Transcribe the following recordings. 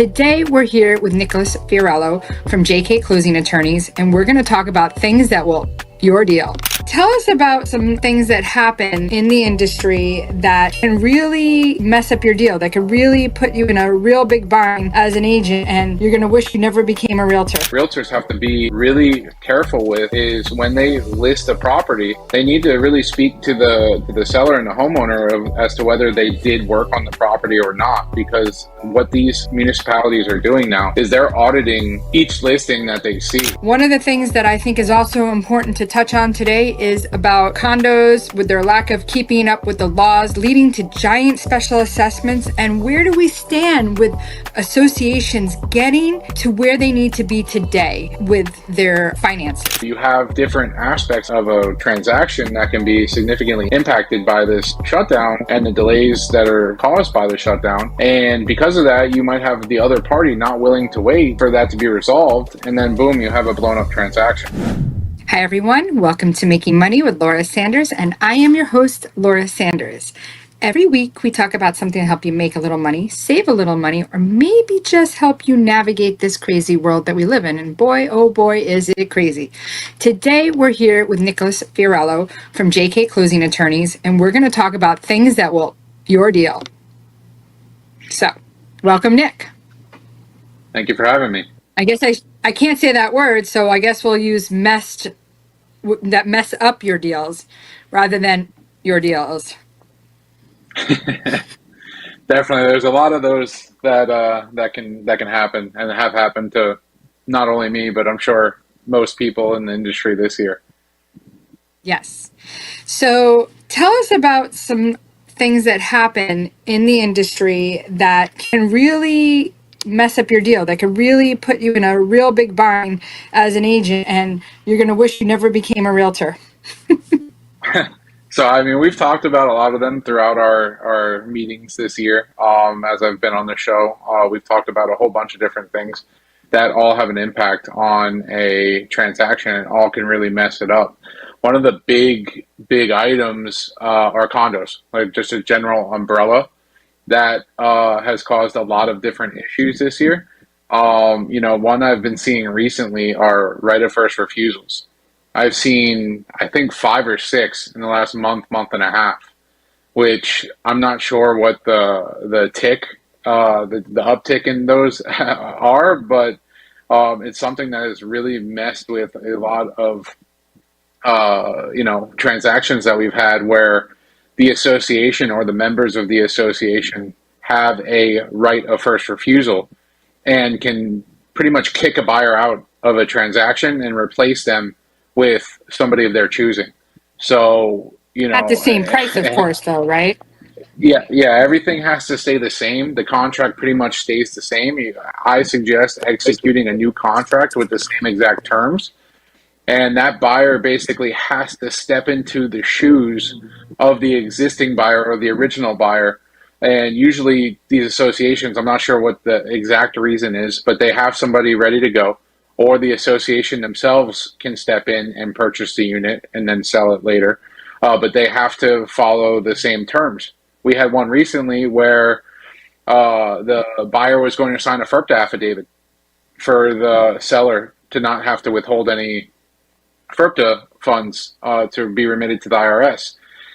Today, we're here with Nicholas Fiorello from JK Closing Attorneys, and we're going to talk about things that will your deal. Tell us about some things that happen in the industry that can really mess up your deal, that can really put you in a real big bind as an agent, and you're going to wish you never became a realtor. Realtors have to be really careful with is when they list a property, they need to really speak to the seller and the homeowner as to whether they did work on the property or not, because what these municipalities are doing now is they're auditing each listing that they see. One of the things that I think is also important to touch on today is about condos with their lack of keeping up with the laws, leading to giant special assessments, and where do we stand with associations getting to where they need to be today with their finances. You have different aspects of a transaction that can be significantly impacted by this shutdown and the delays that are caused by the shutdown, and because of that you might have the other party not willing to wait for that to be resolved, and then boom, you have a blown up transaction. Hi everyone, welcome to Making Money with Laura Sanders, and I am your host, Laura Sanders. Every week we talk about something to help you make a little money, save a little money, or maybe just help you navigate this crazy world that we live in. And boy, oh boy, is it crazy. Today we're here with Nicholas Fiorello from JK Closing Attorneys, and we're going to talk about things that will your deal. So, welcome, Nick. Thank you for having me. I guess I can't say that word, so I guess we'll use that mess up your deals rather than your deals. Definitely, there's a lot of those that can happen and have happened to not only me, but I'm sure most people in the industry this year. Yes. So tell us about some things that happen in the industry that can really mess up your deal, that could really put you in a real big bind as an agent, and you're going to wish you never became a realtor. So, I mean, we've talked about a lot of them throughout our meetings this year. As I've been on the show, we've talked about a whole bunch of different things that all have an impact on a transaction and all can really mess it up. One of the big items are condos, like just a general umbrella that has caused a lot of different issues this year. One I've been seeing recently are right of first refusals. I've seen, I think, 5 or 6 in the last month and a half, which I'm not sure what the uptick in those are, but it's something that has really messed with a lot of transactions that we've had where the association or the members of the association have a right of first refusal and can pretty much kick a buyer out of a transaction and replace them with somebody of their choosing. So, At the same price, of course, though, right? Yeah, everything has to stay the same. The contract pretty much stays the same. I suggest executing a new contract with the same exact terms. And that buyer basically has to step into the shoes of the existing buyer or the original buyer. And usually these associations, I'm not sure what the exact reason is, but they have somebody ready to go, or the association themselves can step in and purchase the unit and then sell it later. But they have to follow the same terms. We had one recently where the buyer was going to sign a FERPTA affidavit for the seller to not have to withhold any FERPTA funds to be remitted to the IRS.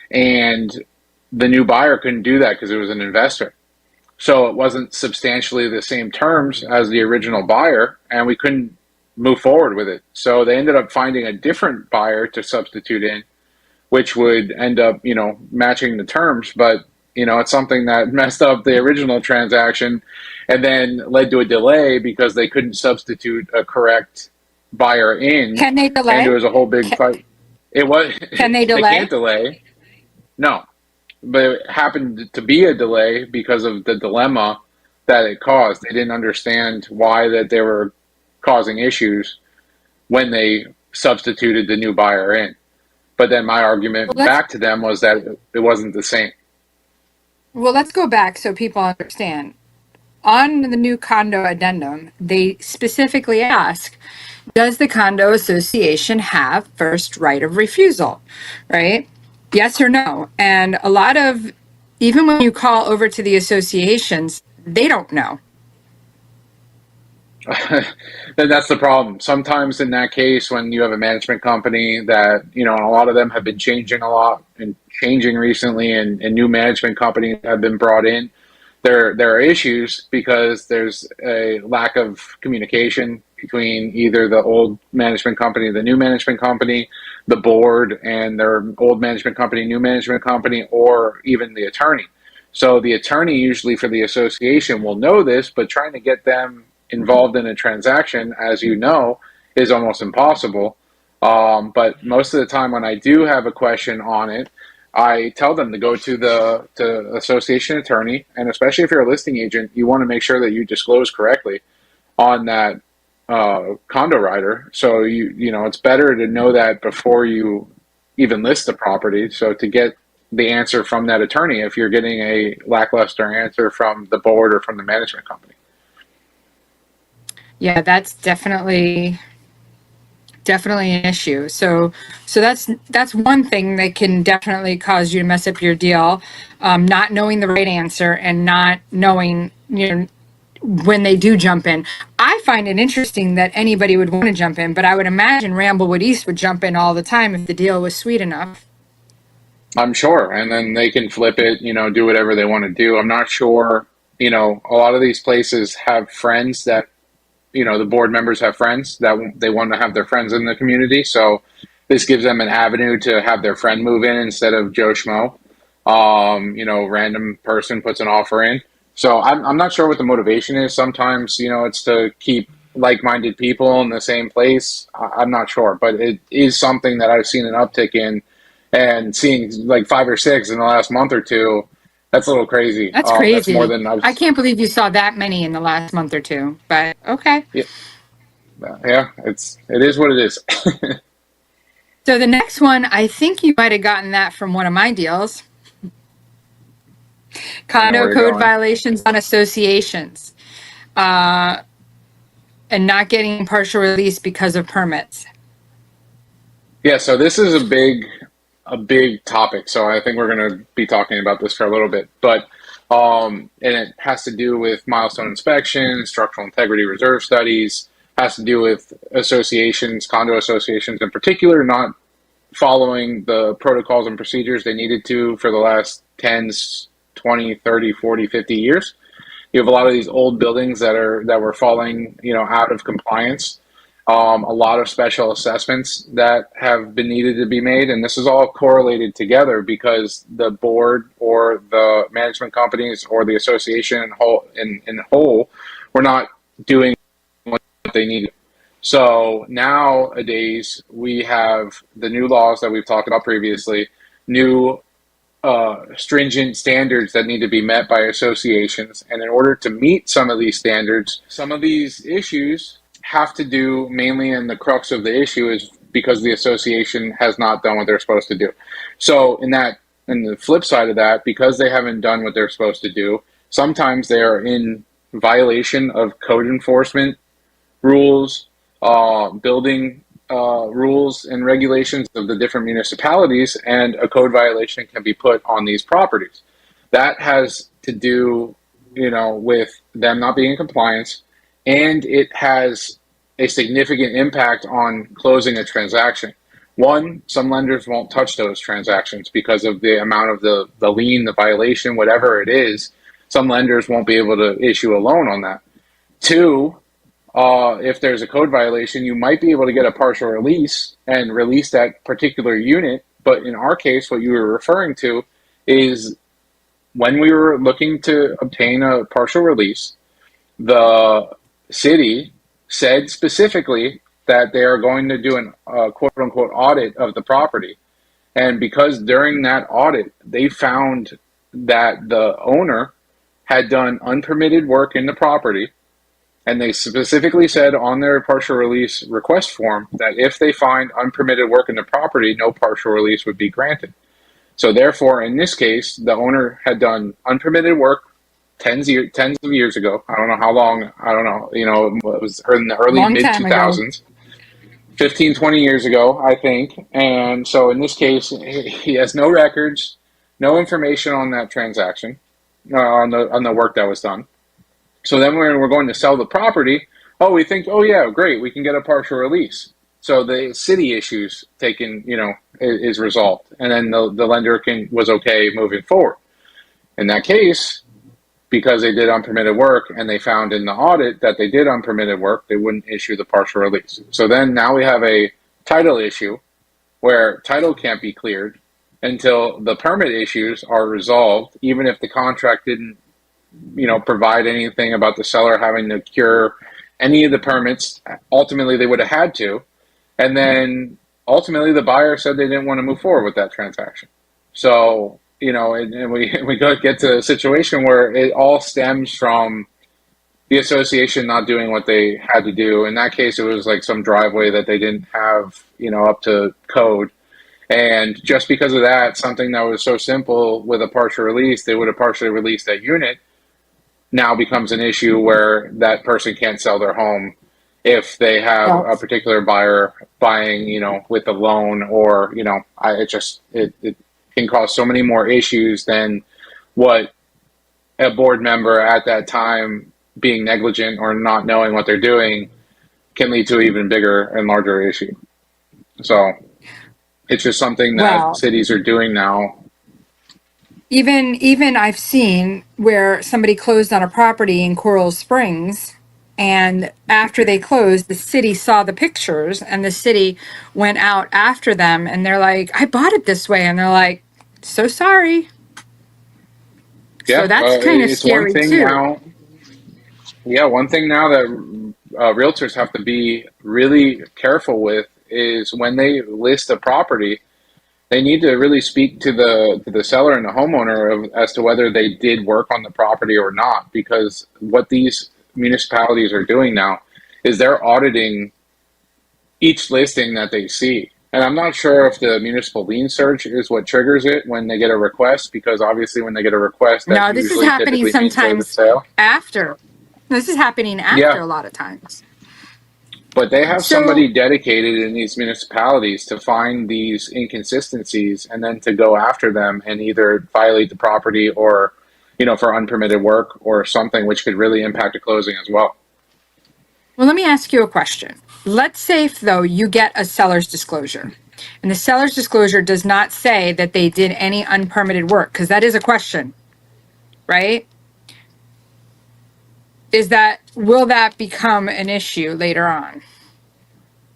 And the new buyer couldn't do that because it was an investor. So it wasn't substantially the same terms as the original buyer, and we couldn't move forward with it. So they ended up finding a different buyer to substitute in, which would end up, matching the terms. But, it's something that messed up the original transaction and then led to a delay because they couldn't substitute a correct buyer in. Can they delay? And it was a whole big fight. It was. Can they delay? They can't delay. No. But it happened to be a delay because of the dilemma that it caused. They didn't understand why that they were causing issues when they substituted the new buyer in. But then my argument back to them was that it wasn't the same. Well, let's go back so people understand. On the new condo addendum, they specifically ask, does the condo association have first right of refusal, right? Yes or no? And a lot of, even when you call over to the associations, they don't know. then that's the problem. Sometimes in that case, when you have a management company that, and a lot of them have been changing a lot and changing recently, and new management companies have been brought in, there are issues because there's a lack of communication between either the old management company, the new management company, the board, and their old management company, new management company, or even the attorney. So the attorney usually for the association will know this, but trying to get them involved in a transaction, as you know, is almost impossible. But most of the time, when I do have a question on it, I tell them to go to the association attorney, and especially if you're a listing agent, you want to make sure that you disclose correctly on that condo rider. So it's better to know that before you even list the property. So to get the answer from that attorney if you're getting a lackluster answer from the board or from the management company. Yeah, that's definitely an issue. So that's one thing that can definitely cause you to mess up your deal, not knowing the right answer and not knowing, when they do jump in. I find it interesting that anybody would want to jump in, but I would imagine Ramblewood East would jump in all the time if the deal was sweet enough. I'm sure. And then they can flip it, do whatever they want to do. I'm not sure, a lot of these places have friends that, the board members have friends that they want to have their friends in the community. So this gives them an avenue to have their friend move in instead of Joe Schmo. Random person puts an offer in. So I'm not sure what the motivation is. Sometimes, it's to keep like-minded people in the same place. I'm not sure, but it is something that I've seen an uptick in, and seeing like five or six in the last month or two. That's a little crazy. That's That's more crazy. than I've. I can't believe you saw that many in the last month or two, but okay. Yeah, yeah. It is what it is. So the next one, I think you might have gotten that from one of my deals. I know Condo where you're code going. violations on associations, uh, and not getting partial release because of permits. Yeah, so this is a big topic. So I think we're going to be talking about this for a little bit, but and it has to do with milestone inspections, structural integrity reserve studies, has to do with associations, condo associations in particular, not following the protocols and procedures they needed to for the last 10, 20, 30, 40, 50 years. You have a lot of these old buildings that were falling, out of compliance. A lot of special assessments that have been needed to be made, and this is all correlated together because the board or the management companies or the association in whole were not doing what they needed. So nowadays we have the new laws that we've talked about previously, new stringent standards that need to be met by associations. And in order to meet some of these standards, some of these issues have to do mainly, and the crux of the issue is because the association has not done what they're supposed to do. So in the flip side of that, because they haven't done what they're supposed to do, sometimes they are in violation of code enforcement rules, building rules and regulations of the different municipalities, and a code violation can be put on these properties. That has to do, with them not being in compliance, and it has a significant impact on closing a transaction. One, some lenders won't touch those transactions because of the amount of the lien, the violation, whatever it is. Some lenders won't be able to issue a loan on that. Two, if there's a code violation, you might be able to get a partial release and release that particular unit. But in our case, what you were referring to is when we were looking to obtain a partial release, the city said specifically that they are going to do a quote unquote audit of the property. And because during that audit, they found that the owner had done unpermitted work in the property, and they specifically said on their partial release request form that if they find unpermitted work in the property, no partial release would be granted. So therefore, in this case, the owner had done unpermitted work tens of years ago. I don't know how long. I don't know. It was in the early Long mid time ago. 2000s, 15, 20 years ago, I think. And so in this case, he has no records, no information on that transaction, on the work that was done. So then when we're going to sell the property, oh, we think, oh yeah, great, we can get a partial release. So the city issues taken, is resolved, and then the lender was okay moving forward. In that case, because they did unpermitted work and they found in the audit that they did unpermitted work, they wouldn't issue the partial release. So then now we have a title issue where title can't be cleared until the permit issues are resolved, even if the contract didn't, provide anything about the seller having to cure any of the permits. Ultimately, they would have had to. And then ultimately, the buyer said they didn't want to move forward with that transaction. So, and we get to a situation where it all stems from the association not doing what they had to do. In that case, it was like some driveway that they didn't have, up to code. And just because of that, something that was so simple with a partial release, they would have partially released that unit, now becomes an issue where that person can't sell their home if they have Well, a particular buyer buying, with a loan, or, it can cause so many more issues than what a board member at that time being negligent or not knowing what they're doing can lead to an even bigger and larger issue. So it's just something that well, cities are doing now. even I've seen where somebody closed on a property in Coral Springs, and after they closed, the city saw the pictures, and the city went out after them, and they're like, "I bought it this way," and they're like, "So sorry." So Yeah, that's kind of it's one scary thing too. now. Yeah, one thing now that realtors have to be really careful with is when they list a property, they need to really speak to the seller and the homeowner as to whether they did work on the property or not. Because what these municipalities are doing now is they're auditing each listing that they see. And I'm not sure if the municipal lien search is what triggers it when they get a request, because obviously when they get a request, that No, this is usually happening typically means there's a sometimes sale. after. This is happening after Yeah, a lot of times. but they have So, somebody dedicated in these municipalities to find these inconsistencies and then to go after them and either violate the property or, for unpermitted work or something, which could really impact a closing as well. well, let me ask you a question. Let's say, if, though, you get a seller's disclosure, and the seller's disclosure does not say that they did any unpermitted work, because that is a question, right? Will that become an issue later on?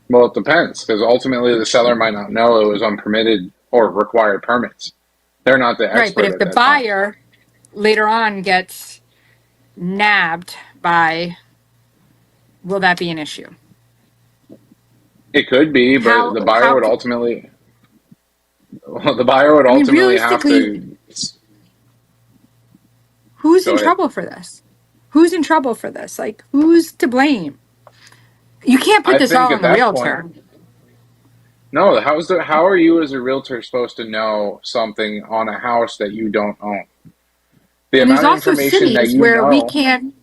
Well, it depends, because ultimately the seller might not know it was unpermitted or required permits. They're not the Right, but expert if at the that time. buyer later on gets nabbed by, will that be an issue? It could be, but the buyer How, would ultimately, well, the buyer would I mean, ultimately have realistically, to who's in go ahead. trouble for this? Who's in trouble for this? Like, who's to blame? You can't put I this think all at on the that point, realtor. no, how are you as a realtor supposed to know something on a house that you don't own? The And there's amount of also information that cities you where we know, can't,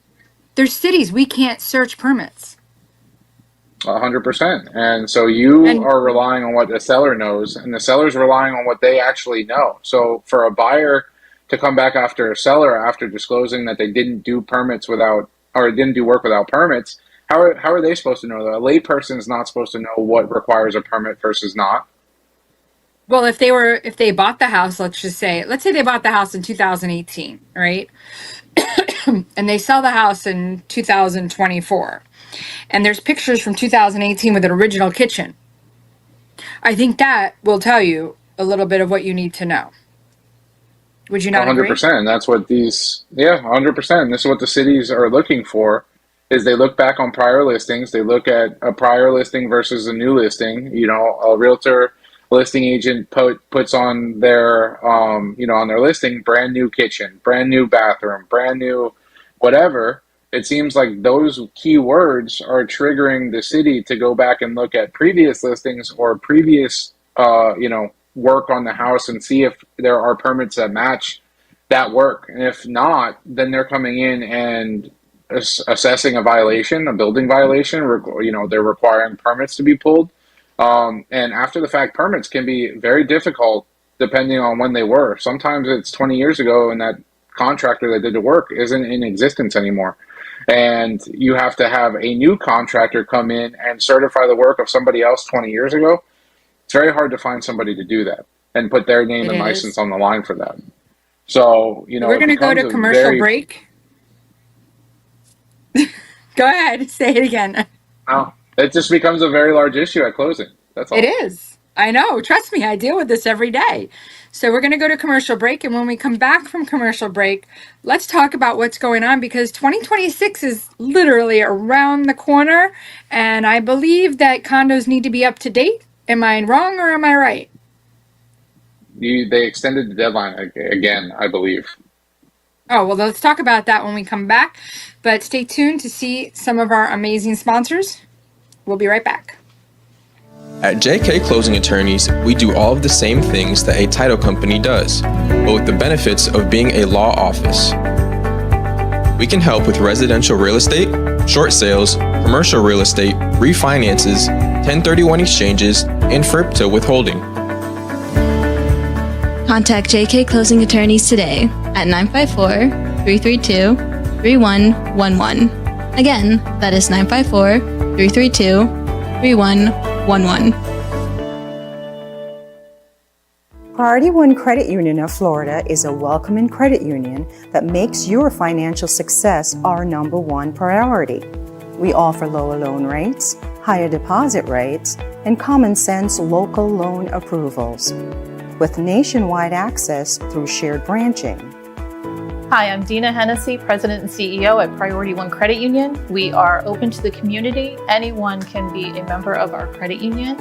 there's cities we can't search permits. 100%. And so you And are relying on what the seller knows, and the seller's relying on what they actually know. So for a buyer to come back after a seller after disclosing that they didn't do permits without, or didn't do work without permits, how are they supposed to know that? A layperson is not supposed to know what requires a permit versus not. well, if they bought the house, let's say they bought the house in 2018, right? And they sell the house in 2024. And there's pictures from 2018 with an original kitchen. I think that will tell you a little bit of what you need to know. Would you not agree? 100%. That's what these, yeah, 100%. This is what the cities are looking for. Is they look back on prior listings. They look at a prior listing versus a new listing. A realtor listing agent puts on their, on their listing, brand new kitchen, brand new bathroom, brand new whatever. It seems like those keywords are triggering the city to go back and look at previous listings or previous, work on the house and see if there are permits that match that work. And if not, then they're coming in and assessing a violation, a building violation. They're requiring permits to be pulled. And after the fact, permits can be very difficult depending on when they were. Sometimes it's 20 years ago and that contractor that did the work isn't in existence anymore. and you have to have a new contractor come in and certify the work of somebody else 20 years ago. It's very hard to find somebody to do that and put their name It and license is. on the line for that. So, We're it going to go becomes to a commercial very, break. Go ahead, say it again. it just becomes a very large issue at closing. That's It all. is. I know. Trust me, I deal with this every day. So we're going to go to commercial break. And when we come back from commercial break, let's talk about what's going on because 2026 is literally around the corner. And I believe that condos need to be up to date. Am I wrong or am I right? They extended the deadline again, I believe. Oh, well, let's talk about that when we come back. But stay tuned to see some of our amazing sponsors. We'll be right back. At JK Closing Attorneys, we do all of the same things that a title company does, but with the benefits of being a law office. We can help with residential real estate, short sales, commercial real estate, refinances, 1031 exchanges, and FIRPTA withholding. Contact JK Closing Attorneys today at 954-332-3111. Again, that is 954-332-3111. Priority One Credit Union of Florida is a welcoming credit union that makes your financial success our number one priority. We offer lower loan rates, higher deposit rates, and common sense local loan approvals, with nationwide access through shared branching. Hi, I'm Dina Hennessy, President and CEO at Priority One Credit Union. We are open to the community. Anyone can be a member of our credit union,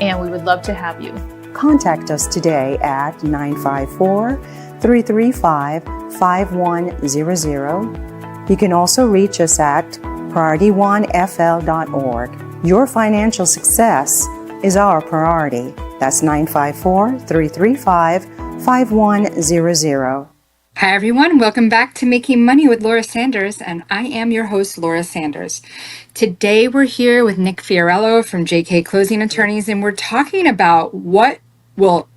and we would love to have you. Contact us today at 954-335-5100. You can also reach us at PriorityOneFL.org. Your financial success is our priority. That's 954-335-5100. Hi, everyone. Welcome back to Making Money with Laura Sanders, and I am your host, Laura Sanders. Today, we're here with Nick Fiorello from JK Closing Attorneys, and we're talking about what will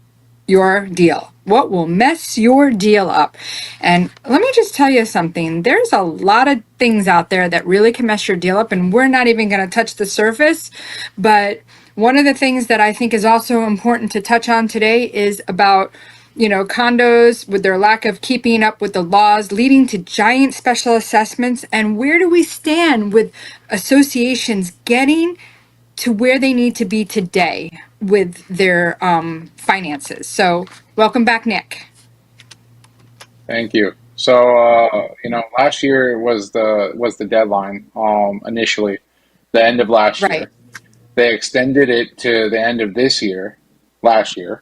mess your deal up. And let me just tell you something. There's a lot of things out there that really can mess your deal up, and we're not even going to touch the surface. But one of the things that I think is also important to touch on today is about condos with their lack of keeping up with the laws, leading to giant special assessments. And where do we stand with associations getting to where they need to be today with their finances? So welcome back, Nick. Thank you. So, last year was the deadline, initially, the end of last Right. year. They extended it to the end of last year.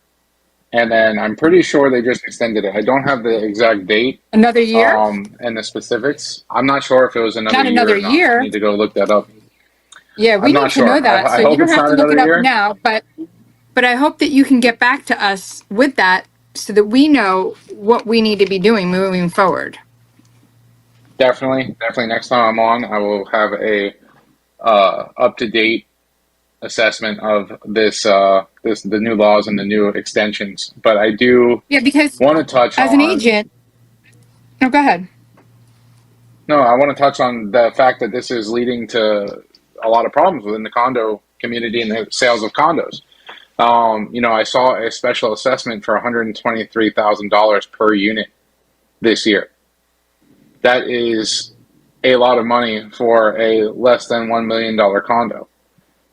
And then I'm pretty sure they just extended it. I don't have the exact date. Another year? And the specifics. I'm not sure if it was another Not year another or not. year. I need to go look that up. Yeah, we I'm need not to know sure. that. I So you hope don't it's have not to look it another up year. now, but I hope that you can get back to us with that so that we know what we need to be doing moving forward. Definitely. Next time I'm on, I will have a up to date assessment of the new laws and the new extensions. But I do Yeah, because want to touch as an on agent, no, go ahead. no, I want to touch on the fact that this is leading to a lot of problems within the condo community and the sales of condos. I saw a special assessment for $123,000 per unit this year. That is a lot of money for a less than $1 million condo.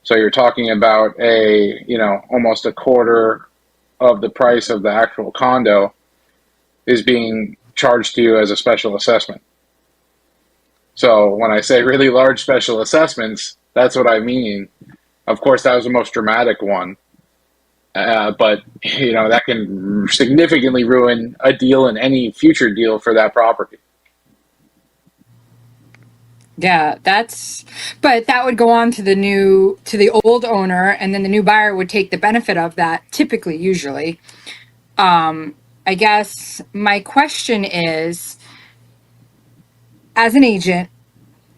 So you're talking about almost a quarter of the price of the actual condo is being charged to you as a special assessment. So when I say really large special assessments, that's what I mean. Of course, that was the most dramatic one. But that can significantly ruin a deal and any future deal for that property. Yeah, but that would go on to the old owner, and then the new buyer would take the benefit of that, typically, usually. I guess my question is, as an agent,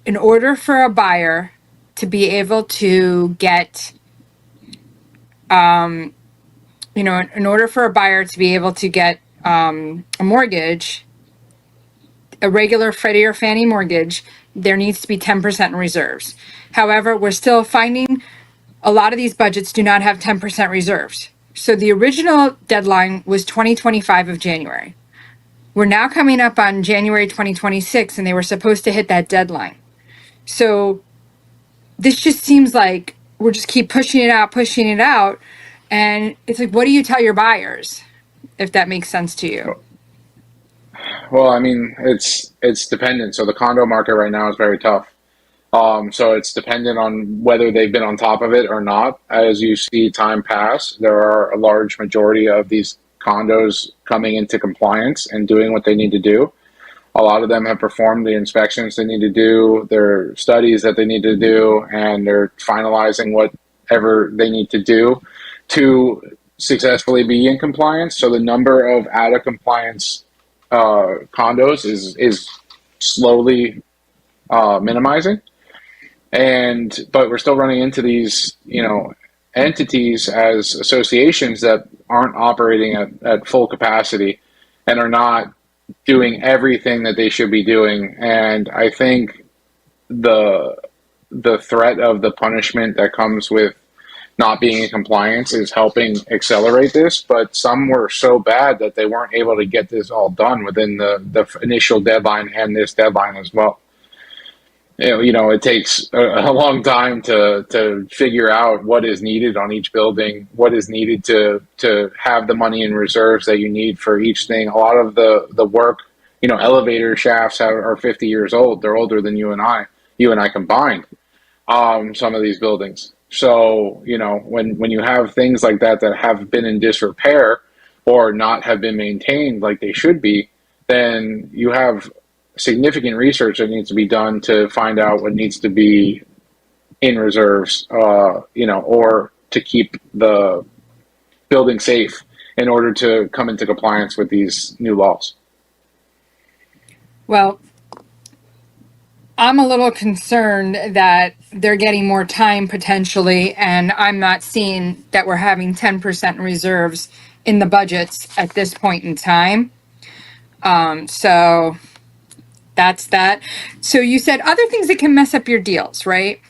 in order for a buyer to be able to get, in order for a buyer to be able to get a mortgage, a regular Freddie or Fannie mortgage, there needs to be 10% in reserves. However, we're still finding a lot of these budgets do not have 10% reserves. So the original deadline was 2025 of January. We're now coming up on January 2026, and they were supposed to hit that deadline. So this just seems like we're just keep pushing it out. And it's like, what do you tell your buyers, if that makes sense to you? Well, I mean, it's dependent. So the condo market right now is very tough. So it's dependent on whether they've been on top of it or not. As you see time pass, there are a large majority of these condos coming into compliance and doing what they need to do. A lot of them have performed the inspections they need to do, their studies that they need to do, and they're finalizing whatever they need to do to successfully be in compliance. So the number of out of compliance condos is slowly minimizing. But we're still running into these, entities as associations that aren't operating at full capacity and are not doing everything that they should be doing. And I think the threat of the punishment that comes with not being in compliance is helping accelerate this. But some were so bad that they weren't able to get this all done within the initial deadline and this deadline as well. It takes a long time to figure out what is needed on each building, what is needed to have the money in reserves that you need for each thing. A lot of the work, elevator shafts are 50 years old. They're older than you and I combined, some of these buildings. So, when you have things like that have been in disrepair or not have been maintained like they should be, then you have significant research that needs to be done to find out what needs to be in reserves, or to keep the building safe in order to come into compliance with these new laws. Well, I'm a little concerned that they're getting more time potentially, and I'm not seeing that we're having 10% reserves in the budgets at this point in time. So that's that. So you said other things that can mess up your deals, right?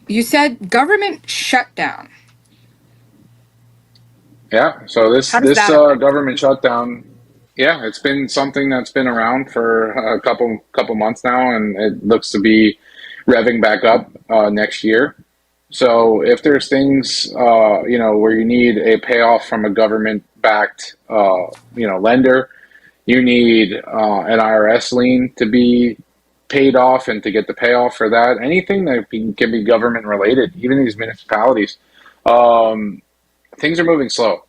You said government shutdown. Yeah. So this How does that affect? government shutdown, yeah, it's been something that's been around for a couple months now, and it looks to be revving back up next year. So if there's things, where you need a payoff from a government-backed, lender, you need an IRS lien to be paid off and to get the payoff for that. Anything that can be government related, even these municipalities, things are moving slow.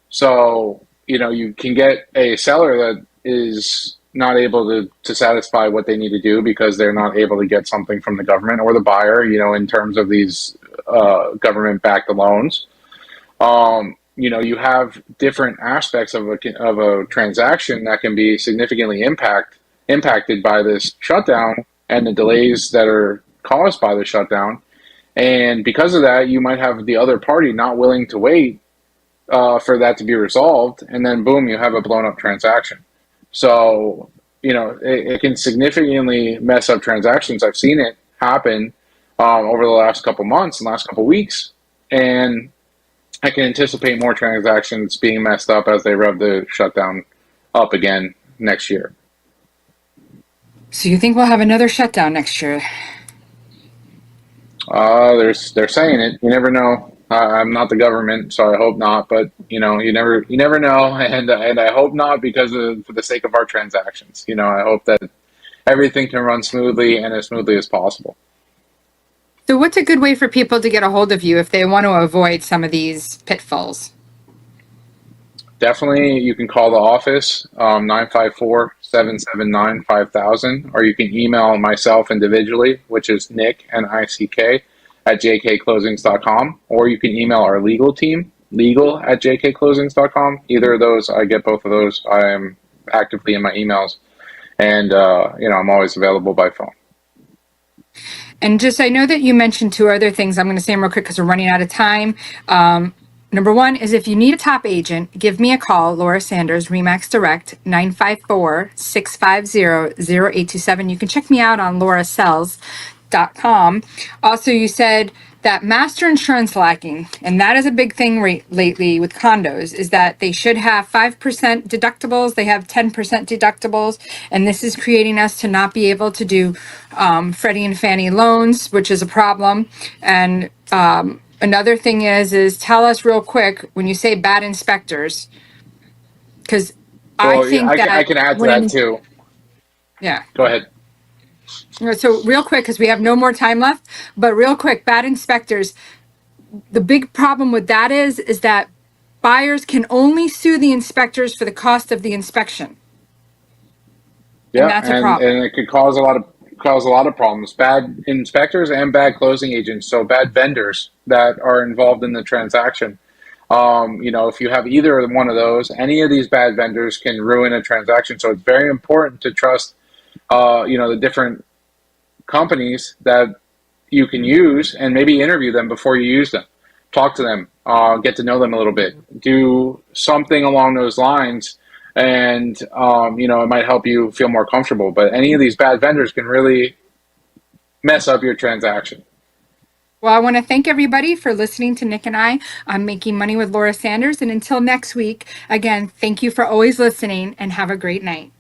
So, you can get a seller that is not able to satisfy what they need to do because they're not able to get something from the government or the buyer, in terms of these government backed loans. You have different aspects of a transaction that can be significantly impacted by this shutdown and the delays that are caused by the shutdown. And because of that, you might have the other party not willing to wait for that to be resolved, and then boom, you have a blown up transaction. So, it can significantly mess up transactions. I've seen it happen over the last couple months and last couple weeks, and I can anticipate more transactions being messed up as they rev the shutdown up again next year. So you think we'll have another shutdown next year? They're saying it. You never know. I'm not the government, so I hope not. But you never know, and I hope not for the sake of our transactions. I hope that everything can run smoothly and as smoothly as possible. So what's a good way for people to get a hold of you if they want to avoid some of these pitfalls? Definitely, you can call the office, 954-779-5000, or you can email myself individually, which is Nick, Nick, at jkclosings.com, or you can email our legal team, legal@jkclosings.com. Either of those, I get both of those. I am actively in my emails, and I'm always available by phone. And just, I know that you mentioned two other things. I'm going to say them real quick because we're running out of time. Number one is if you need a top agent, give me a call, Laura Sanders, Remax Direct, 954-650-0827. You can check me out on laurasells.com. Also, you said that master insurance lacking, and that is a big thing lately with condos, is that they should have 5% deductibles. They have 10% deductibles, and this is creating us to not be able to do Freddie and Fannie loans, which is a problem. And another thing is tell us real quick when you say bad inspectors, because I Well, yeah, think I that can add to when that too. yeah. Go ahead. So real quick, because we have no more time left, but real quick, bad inspectors. The big problem with that is that buyers can only sue the inspectors for the cost of the inspection, and Yeah, that's a and problem. it could cause a lot of problems. Bad inspectors and bad closing agents, so bad vendors that are involved in the transaction. If you have either one of those, any of these bad vendors can ruin a transaction. So it's very important to trust, the different companies that you can use and maybe interview them before you use them. Talk to them, get to know them a little bit, do something along those lines, and it might help you feel more comfortable. But any of these bad vendors can really mess up your transaction. Well, I want to thank everybody for listening to Nick and I on Making Money with Laura Sanders. And until next week, again, thank you for always listening and have a great night.